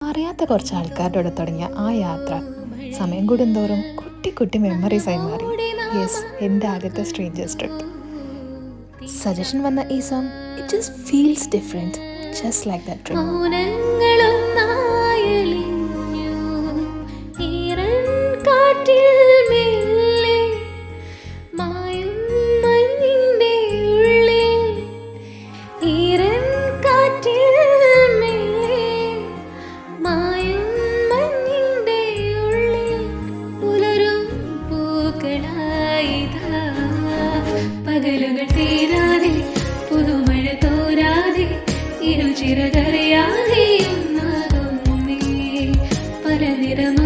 അറിയാത്ത കുറച്ച് ആൾക്കാരുടെ കൂടെ തുടങ്ങിയ ആ യാത്ര സമയം കൂടുന്തോറും കുട്ടി കുട്ടി മെമ്മറീസായി മാറി. യെസ്, എൻ്റെ ആദ്യത്തെ സ്ട്രേഞ്ചേഴ്സ് ട്രിപ്പ്. സജഷൻ വന്ന ഈ song it just feels different, just like that trip. പകലുകൾ തീരാതെ പുതുമഴ തോരാതെ ഇരുചിറകറിയാതെ പല നിറമ